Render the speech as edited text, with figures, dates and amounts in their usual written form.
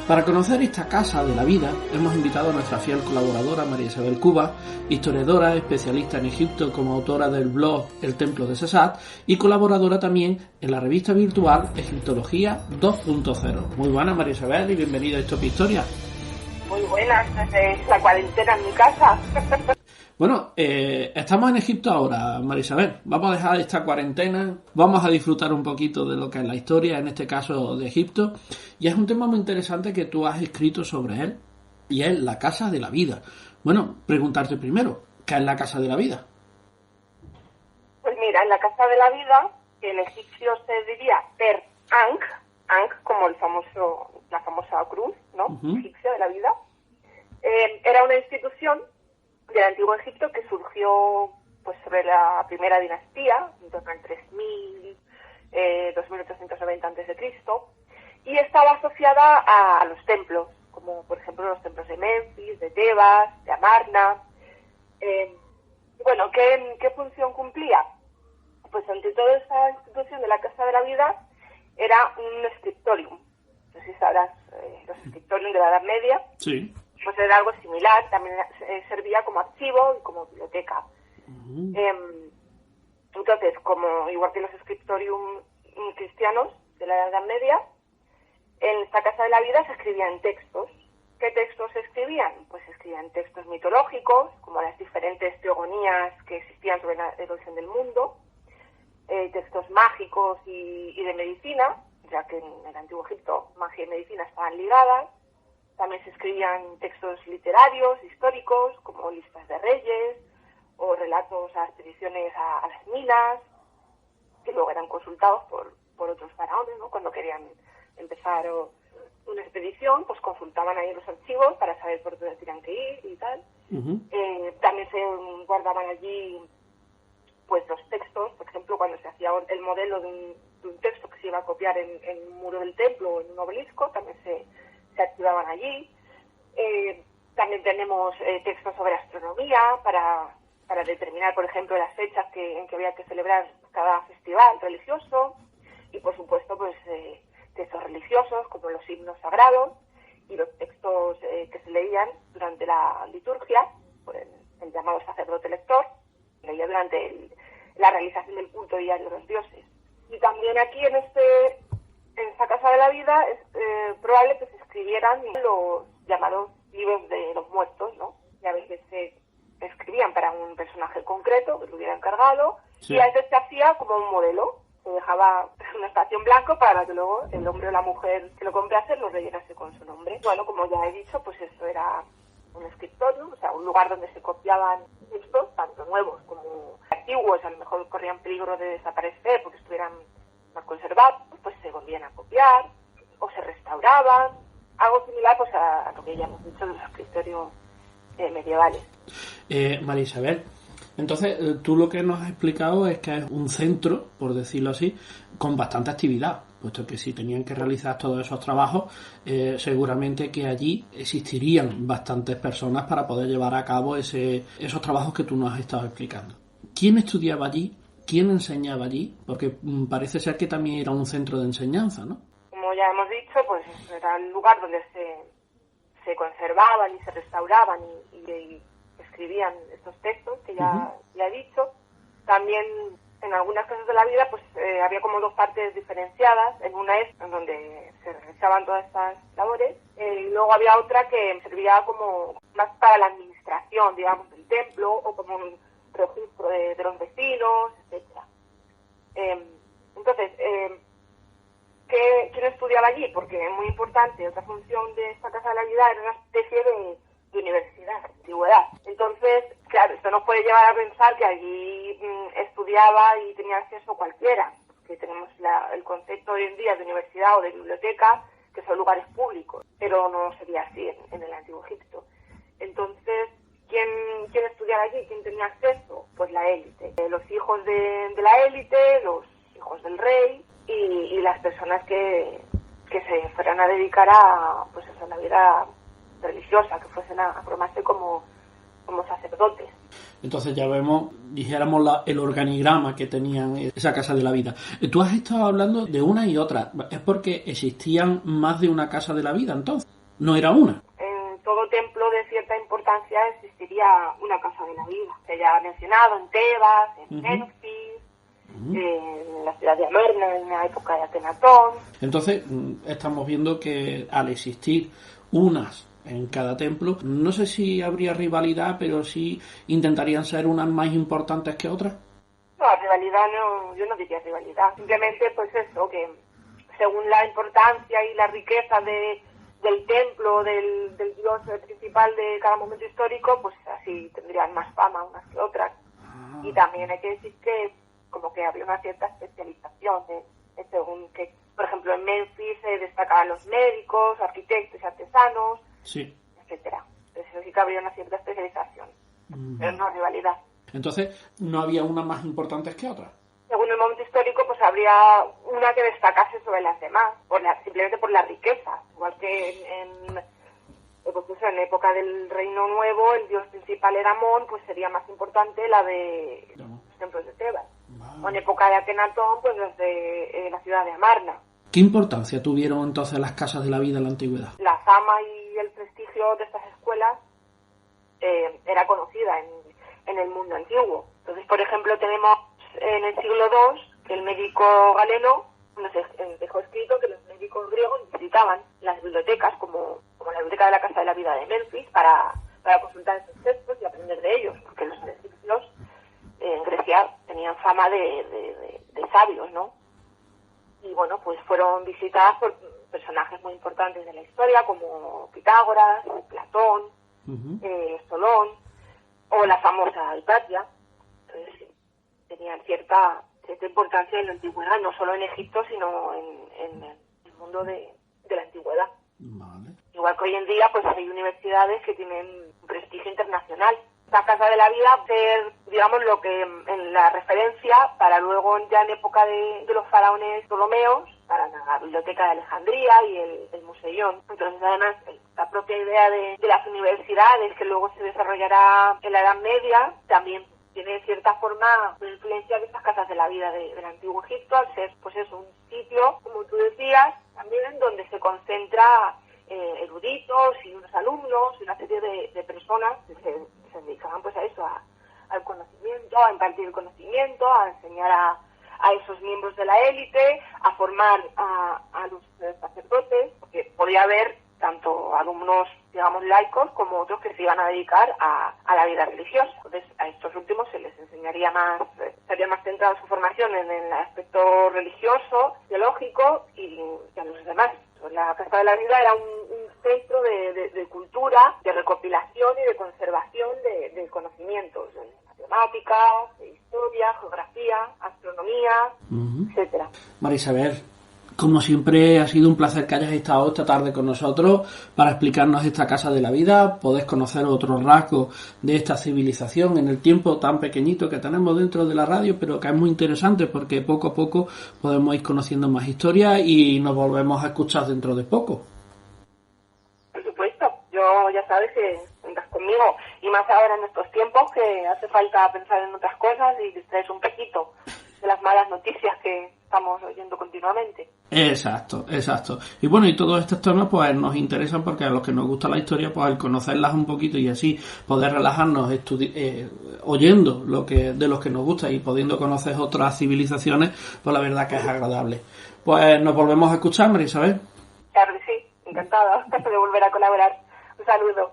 Para conocer esta casa de la vida, hemos invitado a nuestra fiel colaboradora María Isabel Cuba, historiadora, especialista en Egipto como autora del blog El Templo de Sesat y colaboradora también en la revista virtual Egiptología 2.0. Muy buenas, María Isabel, y bienvenida a Stop Historia. Muy buenas, desde la cuarentena en mi casa. Bueno, estamos en Egipto ahora, María Isabel. Vamos a dejar esta cuarentena, vamos a disfrutar un poquito de lo que es la historia, en este caso de Egipto. Y es un tema muy interesante que tú has escrito sobre él, y es la Casa de la Vida. Bueno, preguntarte primero, ¿qué es la Casa de la Vida? Pues mira, en la Casa de la Vida, que en egipcio se diría Per Ankh como la famosa cruz, ¿no? Egipcia de la vida, era una institución del antiguo Egipto que surgió pues sobre la primera dinastía, en torno al 3000, 2890 a.C., y estaba asociada a los templos, como por ejemplo los templos de Menfis, de Tebas, de Amarna. Bueno, ¿qué función cumplía? Pues ante toda esta institución de la Casa de la Vida era un scriptorium. No sé si sabrás, los scriptorium de la Edad Media. Sí. Pues era algo similar, también servía como archivo y como biblioteca. Entonces, igual que los scriptorium cristianos de la Edad Media, en esta Casa de la Vida se escribían textos. ¿Qué textos se escribían? Pues se escribían textos mitológicos, como las diferentes teogonías que existían sobre la evolución del mundo, textos mágicos y de medicina, ya que en el antiguo Egipto magia y medicina estaban ligadas. También se escribían textos literarios, históricos, como listas de reyes o relatos a expediciones a las minas, que luego eran consultados por otros faraones, ¿no? Cuando querían empezar una expedición, pues consultaban ahí los archivos para saber por dónde tenían que ir y tal. También se guardaban allí pues los textos, por ejemplo, cuando se hacía el modelo de un texto que se iba a copiar en un muro del templo o en un obelisco, también se activaban allí. También tenemos textos sobre astronomía para determinar, por ejemplo, las fechas en que había que celebrar cada festival religioso, y por supuesto pues textos religiosos como los himnos sagrados y los textos que se leían durante la liturgia por el llamado sacerdote lector, leía durante la realización del culto diario de los dioses. Y también aquí en esta Casa de la Vida es probable que se escribieran los llamados libros de los muertos, ¿no? Y a veces se escribían para un personaje concreto que lo hubiera encargado, sí. Y a veces se hacía como un modelo, se dejaba un espacio en blanco para que luego el hombre o la mujer que lo comprase lo rellenase con su nombre. Bueno, como ya he dicho, pues esto era un escritorio, o sea, un lugar donde se copiaban textos, tanto nuevos como antiguos, a lo mejor corrían peligro de desaparecer porque estuvieran más conservados, pues se volvían a copiar o se restauraban, algo similar pues a lo que ya hemos dicho de los escritorios medievales. María Isabel, entonces tú lo que nos has explicado es que es un centro, por decirlo así, con bastante actividad, puesto que si tenían que realizar todos esos trabajos, seguramente que allí existirían bastantes personas para poder llevar a cabo esos trabajos que tú nos has estado explicando. ¿Quién estudiaba allí? ¿Quién enseñaba allí? Porque parece ser que también era un centro de enseñanza, ¿no? Como ya hemos dicho, pues era el lugar donde se conservaban y se restauraban y escribían estos textos que ya he dicho. También en algunas casas de la vida pues había como dos partes diferenciadas. En una es en donde se realizaban todas estas labores, y luego había otra que servía como más para la administración, digamos, del templo, o como un registro de los vecinos, etcétera. Entonces, ¿quién estudiaba allí? Porque es muy importante, otra función de esta Casa de la Vida era una especie de universidad, de antigüedad. Entonces, claro, esto nos puede llevar a pensar que allí estudiaba y tenía acceso cualquiera, que tenemos el concepto hoy en día de universidad o de biblioteca, que son lugares públicos, pero no sería así en el antiguo Egipto. Entonces, ¿quién estudiaba allí? ¿Quién tenía acceso? Pues la élite. Los hijos de la élite, los hijos del rey y las personas que se fueran a dedicar a la vida religiosa, que fuesen a formarse como como sacerdotes. Entonces ya vemos, dijéramos, el organigrama que tenían esa Casa de la Vida. Tú has estado hablando de una y otra. ¿Es porque existían más de una Casa de la Vida entonces? ¿No era una? En todo templo de cierta importancia existiría una Casa de la Vida. Se ya ha mencionado en Tebas, en Memphis, en la ciudad de Amarna, en la época de Akenatón. Entonces estamos viendo que al existir unas en cada templo, no sé si habría rivalidad, pero sí intentarían ser unas más importantes que otras. No, rivalidad no, yo no diría rivalidad. Simplemente pues eso, que según la importancia y la riqueza del templo, del dios principal de cada momento histórico, pues así tendrían más fama unas que otras. Y también hay que decir que como que había una cierta especialización según que, por ejemplo, en Memphis se destacaban los médicos, arquitectos y artesanos, sí, etcétera. Entonces sí que habría una cierta especialización, pero no rivalidad. Entonces, ¿no había unas más importantes que otras? Según el momento histórico, pues habría una que destacase sobre las demás, simplemente por la riqueza. Igual que en época del Reino Nuevo, el dios principal era Amón, pues sería más importante la de los templos de Tebas. O en época de Akenatón, pues los de la ciudad de Amarna. ¿Qué importancia tuvieron entonces las casas de la vida en la antigüedad? La fama y el prestigio de estas escuelas era conocida en el mundo antiguo. Entonces, por ejemplo, tenemos en el siglo II que el médico Galeno nos dejó escrito que los médicos griegos visitaban las bibliotecas, como la biblioteca de la Casa de la Vida de Memphis, para consultar esos textos y aprender de ellos, porque los egipcios en Grecia tenían fama de sabios, ¿no? Y bueno, pues fueron visitadas por personajes muy importantes de la historia, como Pitágoras, Platón, Solón, o la famosa Hipatia. Entonces sí, tenían cierta importancia en la antigüedad, no solo en Egipto, sino en el mundo de la antigüedad. Vale. Igual que hoy en día, pues hay universidades que tienen un prestigio internacional. La Casa de la Vida va a ser, digamos, lo que en la referencia para luego, ya en época de los faraones ptolomeos, para la Biblioteca de Alejandría y el Museión. Entonces, además, la propia idea de las universidades, que luego se desarrollará en la Edad Media, también tiene de cierta forma una influencia de estas casas de la vida del antiguo Egipto, al ser, pues eso, un sitio, como tú decías, también donde se concentra eruditos y unos alumnos y una serie de personas que se dedicaban pues a eso, al conocimiento, a impartir el conocimiento, a enseñar a esos miembros de la élite, a formar a los sacerdotes, porque podía haber tanto alumnos, digamos, laicos, como otros que se iban a dedicar a la vida religiosa. Entonces, a estos últimos se les enseñaría más, estaría más centrada su formación en el aspecto religioso, teológico, y a los demás. La Casa de la Vida era un centro de cultura, de recopilación y de conservación de conocimientos, de matemáticas, de historia, geografía, astronomía, etcétera. María Isabel, como siempre ha sido un placer que hayas estado esta tarde con nosotros para explicarnos esta Casa de la Vida, podés conocer otros rasgos de esta civilización en el tiempo tan pequeñito que tenemos dentro de la radio, pero que es muy interesante porque poco a poco podemos ir conociendo más historias y nos volvemos a escuchar dentro de poco. Por supuesto, yo ya sabes que cuentas conmigo, y más ahora en estos tiempos que hace falta pensar en otras cosas y distraerse un poquito de las malas noticias que estamos oyendo continuamente. Exacto. Y bueno, y todos estos temas pues nos interesan porque a los que nos gusta la historia, pues al conocerlas un poquito y así poder relajarnos oyendo de los que nos gusta y pudiendo conocer otras civilizaciones, pues la verdad que es agradable. Pues nos volvemos a escuchar, María Isabel. Claro que sí, encantada de volver a colaborar. Un saludo.